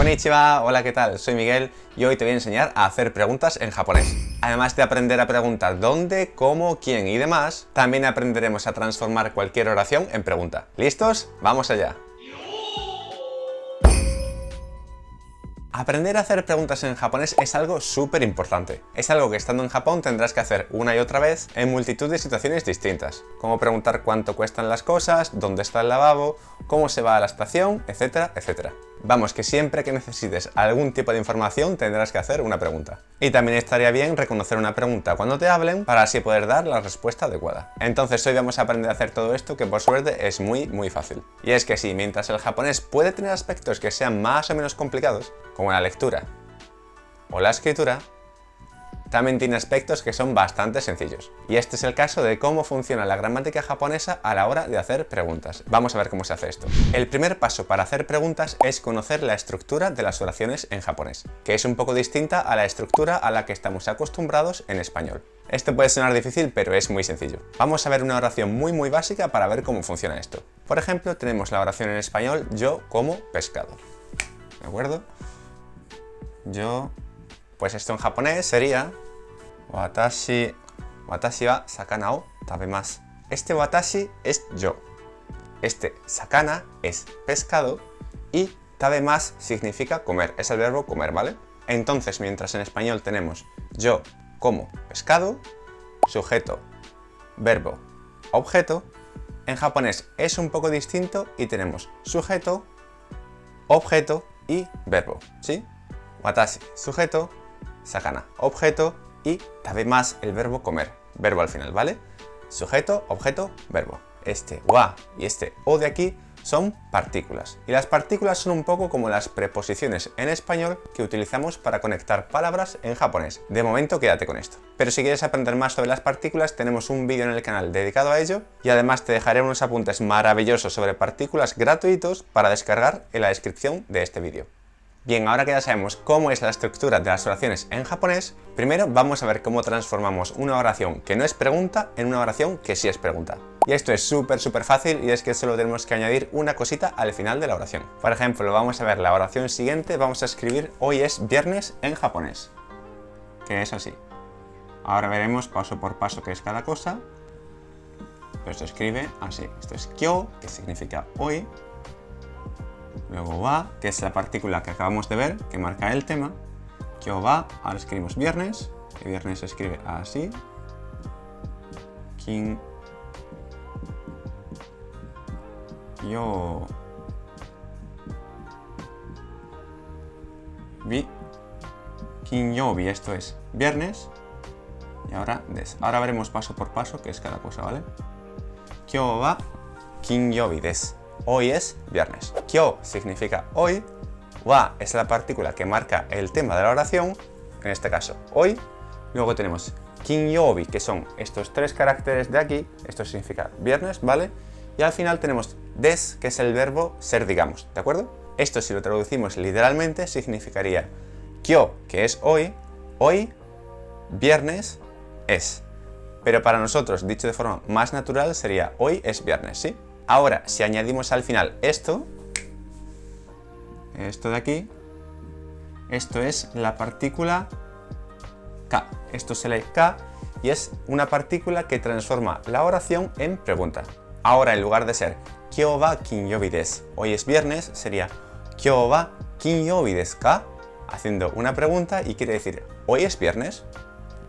Konnichiwa, hola, ¿qué tal? Soy Miguel y hoy te voy a enseñar a hacer preguntas en japonés. Además de aprender a preguntar dónde, cómo, quién y demás, también aprenderemos a transformar cualquier oración en pregunta. ¿Listos? ¡Vamos allá! Aprender a hacer preguntas en japonés es algo súper importante. Es algo que estando en Japón tendrás que hacer una y otra vez en multitud de situaciones distintas, como preguntar cuánto cuestan las cosas, dónde está el lavabo, cómo se va a la estación, etcétera, etcétera. Vamos, que siempre que necesites algún tipo de información tendrás que hacer una pregunta. Y también estaría bien reconocer una pregunta cuando te hablen para así poder dar la respuesta adecuada. Entonces hoy vamos a aprender a hacer todo esto que por suerte es muy fácil. Y es que sí, mientras el japonés puede tener aspectos que sean más o menos complicados, como la lectura o la escritura, también tiene aspectos que son bastante sencillos. Y este es el caso de cómo funciona la gramática japonesa a la hora de hacer preguntas. Vamos a ver cómo se hace esto. El primer paso para hacer preguntas es conocer la estructura de las oraciones en japonés, que es un poco distinta a la estructura a la que estamos acostumbrados en español. Esto puede sonar difícil, pero es muy sencillo. Vamos a ver una oración muy básica para ver cómo funciona esto. Por ejemplo, tenemos la oración en español, yo como pescado. ¿De acuerdo? Yo... Pues esto en japonés sería watashi wa sakana o tabemasu. Este watashi es yo. Este sakana es pescado y tabemasu significa comer. Es el verbo comer, ¿vale? Entonces, mientras en español tenemos yo como pescado, sujeto, verbo, objeto, en japonés es un poco distinto y tenemos sujeto, objeto y verbo, ¿sí? Watashi, sujeto, sakana, objeto y tabemasu, el verbo comer, verbo al final, ¿vale? Sujeto, objeto, verbo. Este wa y este o de aquí son partículas. Y las partículas son un poco como las preposiciones en español que utilizamos para conectar palabras en japonés. De momento quédate con esto. Pero si quieres aprender más sobre las partículas, tenemos un vídeo en el canal dedicado a ello y además te dejaré unos apuntes maravillosos sobre partículas gratuitos para descargar en la descripción de este vídeo. Bien, ahora que ya sabemos cómo es la estructura de las oraciones en japonés, primero vamos a ver cómo transformamos una oración que no es pregunta en una oración que sí es pregunta. Y esto es súper fácil y es que solo tenemos que añadir una cosita al final de la oración. Por ejemplo, vamos a ver la oración siguiente, vamos a escribir hoy es viernes en japonés, que es así. Ahora veremos paso por paso qué es cada cosa, pero esto escribe así. Esto es kyo, que significa hoy. Luego wa, que es la partícula que acabamos de ver, que marca el tema. Kyo wa, ahora escribimos viernes, que viernes se escribe así. Kin yo vi. Kinyobi, esto es viernes. Y ahora des. Ahora veremos paso por paso qué es cada cosa, ¿vale? Kyo wa kinyobi desu. Hoy es viernes. Kyo significa hoy, wa es la partícula que marca el tema de la oración, en este caso hoy. Luego tenemos kinyobi, que son estos tres caracteres de aquí, esto significa viernes, ¿vale? Y al final tenemos des, que es el verbo ser, digamos, ¿de acuerdo? Esto si lo traducimos literalmente significaría kyo, que es hoy, viernes es. Pero para nosotros, dicho de forma más natural, sería hoy es viernes, ¿sí? Ahora, si añadimos al final esto de aquí, esto es la partícula ka. Esto se lee ka y es una partícula que transforma la oración en pregunta. Ahora, en lugar de ser kyo wa kinyobi desu, hoy es viernes, sería kyo wa kinyobi desu ka, haciendo una pregunta y quiere decir ¿hoy es viernes?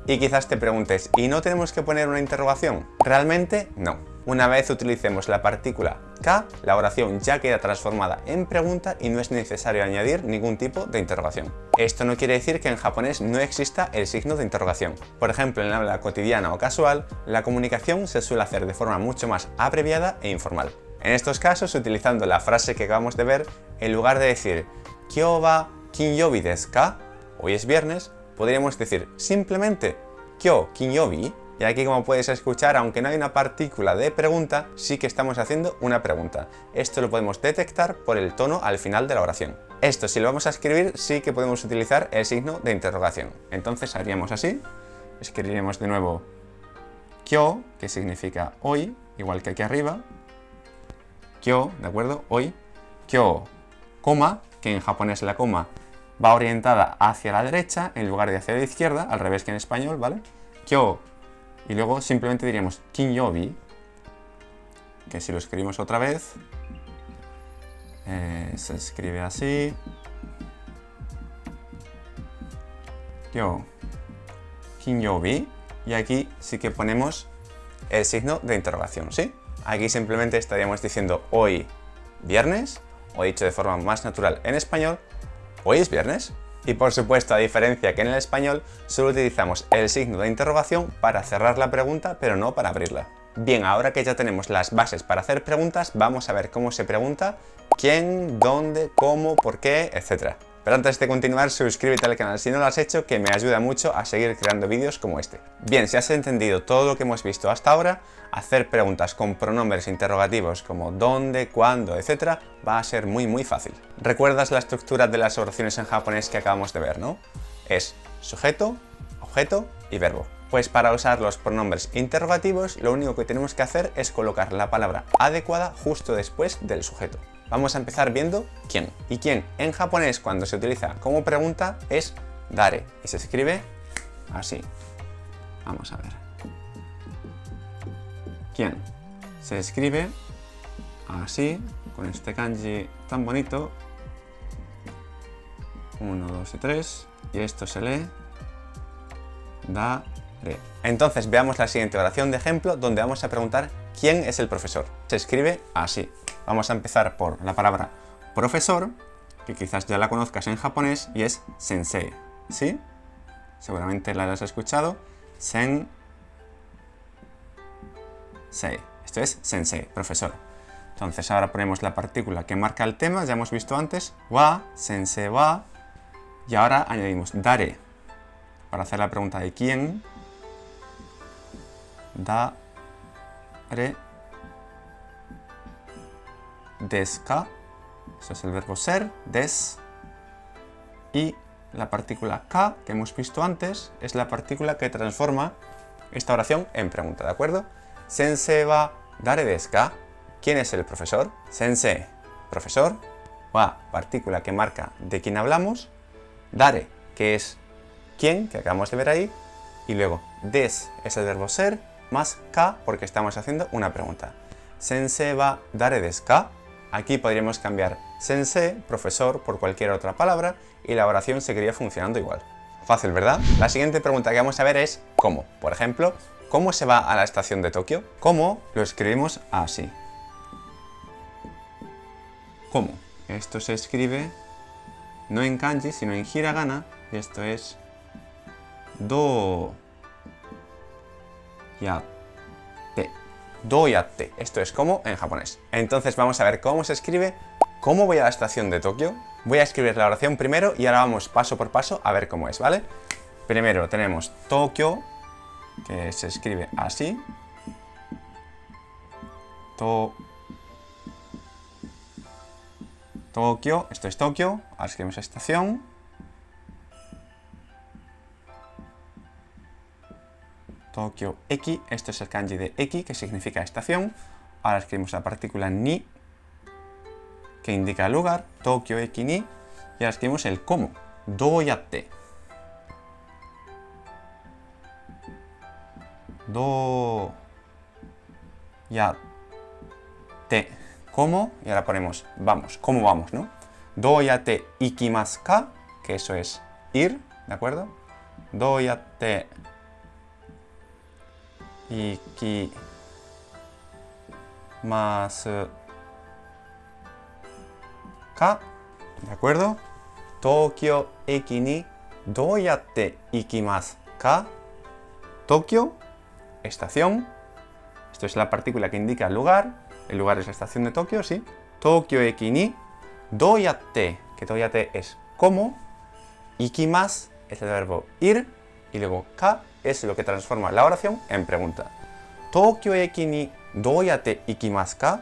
Y quizás te preguntes, ¿y no tenemos que poner una interrogación? Realmente no. Una vez utilicemos la partícula ka, la oración ya queda transformada en pregunta y no es necesario añadir ningún tipo de interrogación. Esto no quiere decir que en japonés no exista el signo de interrogación. Por ejemplo, en la habla cotidiana o casual, la comunicación se suele hacer de forma mucho más abreviada e informal. En estos casos, utilizando la frase que acabamos de ver, en lugar de decir kyo wa kinyobi desu ka, hoy es viernes, podríamos decir simplemente kyo kinyobi. Y aquí, como puedes escuchar, aunque no hay una partícula de pregunta, sí que estamos haciendo una pregunta. Esto lo podemos detectar por el tono al final de la oración. Esto, si lo vamos a escribir, sí que podemos utilizar el signo de interrogación. Entonces haríamos así, escribiremos de nuevo kyo, que significa hoy, igual que aquí arriba. Kyo, ¿de acuerdo? Hoy. Kyo, coma, que en japonés la coma va orientada hacia la derecha en lugar de hacia la izquierda, al revés que en español, ¿vale? Kyo. Y luego simplemente diríamos kinyobi, que si lo escribimos otra vez, se escribe así. Kyo. Kinyobi. Y aquí sí que ponemos el signo de interrogación, ¿sí? Aquí simplemente estaríamos diciendo hoy viernes, o dicho de forma más natural en español, hoy es viernes. Y por supuesto, a diferencia que en el español, solo utilizamos el signo de interrogación para cerrar la pregunta, pero no para abrirla. Bien, ahora que ya tenemos las bases para hacer preguntas, vamos a ver cómo se pregunta, quién, dónde, cómo, por qué, etc. Pero antes de continuar, suscríbete al canal si no lo has hecho, que me ayuda mucho a seguir creando vídeos como este. Bien, si has entendido todo lo que hemos visto hasta ahora, hacer preguntas con pronombres interrogativos como dónde, cuándo, etc. va a ser muy fácil. ¿Recuerdas la estructura de las oraciones en japonés que acabamos de ver, no? Es sujeto, objeto y verbo. Pues para usar los pronombres interrogativos, lo único que tenemos que hacer es colocar la palabra adecuada justo después del sujeto. Vamos a empezar viendo quién. Y quién en japonés cuando se utiliza como pregunta es dare y se escribe así. Vamos a ver. ¿Quién? Se escribe así, con este kanji tan bonito. 1, 2 y 3. Y esto se lee dare. Entonces veamos la siguiente oración de ejemplo donde vamos a preguntar quién es el profesor. Se escribe así. Vamos a empezar por la palabra profesor, que quizás ya la conozcas en japonés, y es sensei, ¿sí? Seguramente la has escuchado. Sensei. Esto es sensei, profesor. Entonces ahora ponemos la partícula que marca el tema, ya hemos visto antes, wa, sensei wa, y ahora añadimos dare, para hacer la pregunta de quién. Dare desu ka, eso es el verbo ser, des, y la partícula ka que hemos visto antes es la partícula que transforma esta oración en pregunta, ¿de acuerdo? Sensei wa dare desu ka, ¿quién es el profesor? Sensei, profesor, wa, partícula que marca de quién hablamos, dare, que es quién, que acabamos de ver ahí, y luego des es el verbo ser, más ka porque estamos haciendo una pregunta. Sensei wa dare desu ka. Aquí podríamos cambiar sensei, profesor, por cualquier otra palabra y la oración seguiría funcionando igual. Fácil, ¿verdad? La siguiente pregunta que vamos a ver es ¿cómo? Por ejemplo, ¿cómo se va a la estación de Tokio? ¿Cómo? Lo escribimos así. ¿Cómo? Esto se escribe no en kanji, sino en hiragana, y esto es do yatte. Doyatte. Esto es como en japonés. Entonces vamos a ver cómo se escribe. ¿Cómo voy a la estación de Tokio? Voy a escribir la oración primero y ahora vamos paso por paso a ver cómo es, ¿vale? Primero tenemos Tokio, que se escribe así. Tokio, esto es Tokio. Ahora escribimos estación. Tokio Eki, esto es el kanji de Eki, que significa estación. Ahora escribimos la partícula ni, que indica el lugar, Tokio Eki ni, y ahora escribimos el cómo, doyatte. Doyatte, ¿cómo? Y ahora ponemos vamos, ¿cómo vamos, no? Doyatte ikimasu ka, que eso es ir, ¿de acuerdo? Doyatte ikimasu ka, ¿de acuerdo? Tokio eki ni doyatte ikimasu ka. Tokio, estación. Esto es la partícula que indica el lugar es la estación de Tokio, sí. Tokio eki ni doyatte, que doyatte es cómo. Ikimasu es el verbo ir. Y luego ka es lo que transforma la oración en pregunta. Tokyo eki ni doyatte ikimasu ka?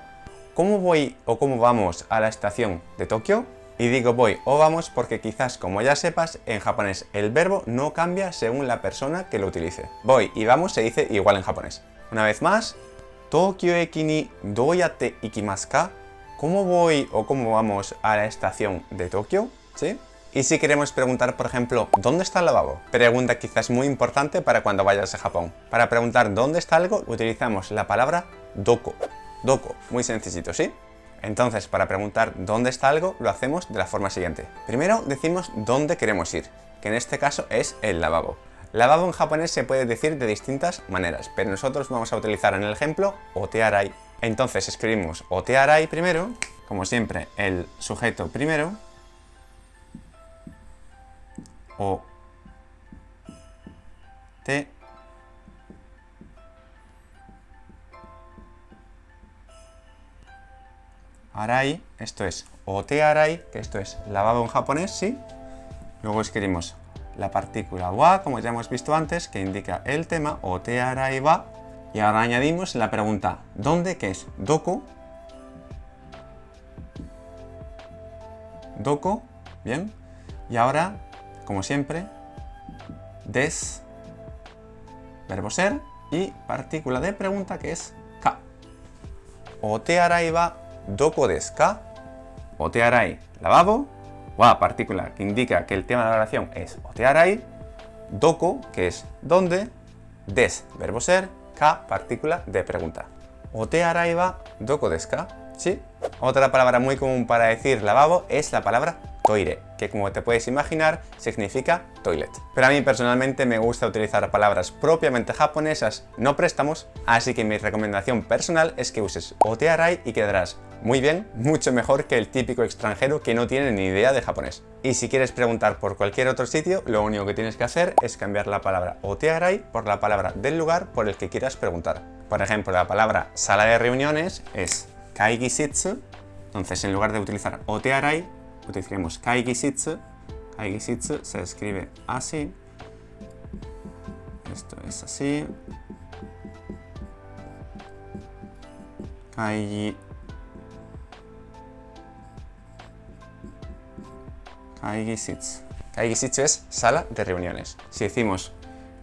¿Cómo voy o cómo vamos a la estación de Tokio? Y digo voy o vamos porque quizás, como ya sepas, en japonés el verbo no cambia según la persona que lo utilice. Voy y vamos se dice igual en japonés. Una vez más, Tokyo eki ni doyatte ikimasu ka? ¿cómo voy o cómo vamos a la estación de Tokio? ¿Sí? Y si queremos preguntar, por ejemplo, ¿dónde está el lavabo? Pregunta quizás muy importante para cuando vayas a Japón. Para preguntar dónde está algo, utilizamos la palabra doko. Doko, muy sencillito, ¿sí? Entonces, para preguntar dónde está algo, lo hacemos de la forma siguiente. Primero decimos dónde queremos ir, que en este caso es el lavabo. Lavabo en japonés se puede decir de distintas maneras, pero nosotros vamos a utilizar en el ejemplo otearai. Entonces escribimos otearai primero, como siempre el sujeto primero, o te arai, esto es otearai, que esto es lavabo en japonés, ¿sí? Luego escribimos la partícula wa, como ya hemos visto antes, que indica el tema, otearai wa, y ahora añadimos la pregunta ¿dónde? Que es doko. Doko, bien. Y ahora, como siempre, des, verbo ser, y partícula de pregunta que es ka. Otearai wa doko desu ka? Otearai, lavabo. Wa, partícula que indica que el tema de la oración es otearai. Doko, que es dónde. Des, verbo ser. Ka, partícula de pregunta. Otearai wa doko desu ka? ¿Sí? Otra palabra muy común para decir lavabo es la palabra toire, que como te puedes imaginar significa toilet. Pero a mí personalmente me gusta utilizar palabras propiamente japonesas, no préstamos, así que mi recomendación personal es que uses otearai y quedarás muy bien, mucho mejor que el típico extranjero que no tiene ni idea de japonés. Y si quieres preguntar por cualquier otro sitio, lo único que tienes que hacer es cambiar la palabra otearai por la palabra del lugar por el que quieras preguntar. Por ejemplo, la palabra sala de reuniones es kaigisitsu, entonces en lugar de utilizar otearai, utilizaremos kaigisitsu. Kaigisitsu se escribe así. Esto es así. Kaigisitsu. Kaigisitsu es sala de reuniones. Si decimos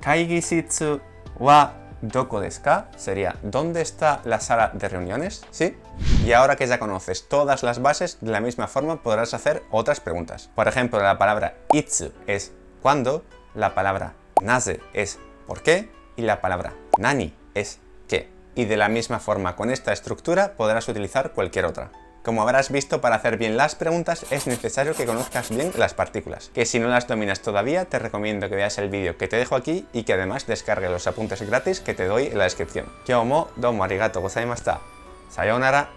kaigisitsu wa doko desu ka, sería ¿dónde está la sala de reuniones? ¿Sí? Y ahora que ya conoces todas las bases, de la misma forma podrás hacer otras preguntas. Por ejemplo, la palabra itsu es ¿cuándo? La palabra naze es ¿por qué? Y la palabra nani es ¿qué? Y de la misma forma, con esta estructura podrás utilizar cualquier otra. Como habrás visto, para hacer bien las preguntas es necesario que conozcas bien las partículas, que si no las dominas todavía te recomiendo que veas el vídeo que te dejo aquí y que además descargues los apuntes gratis que te doy en la descripción. Kyou mo doumo arigatou gozaimashita. Sayonara.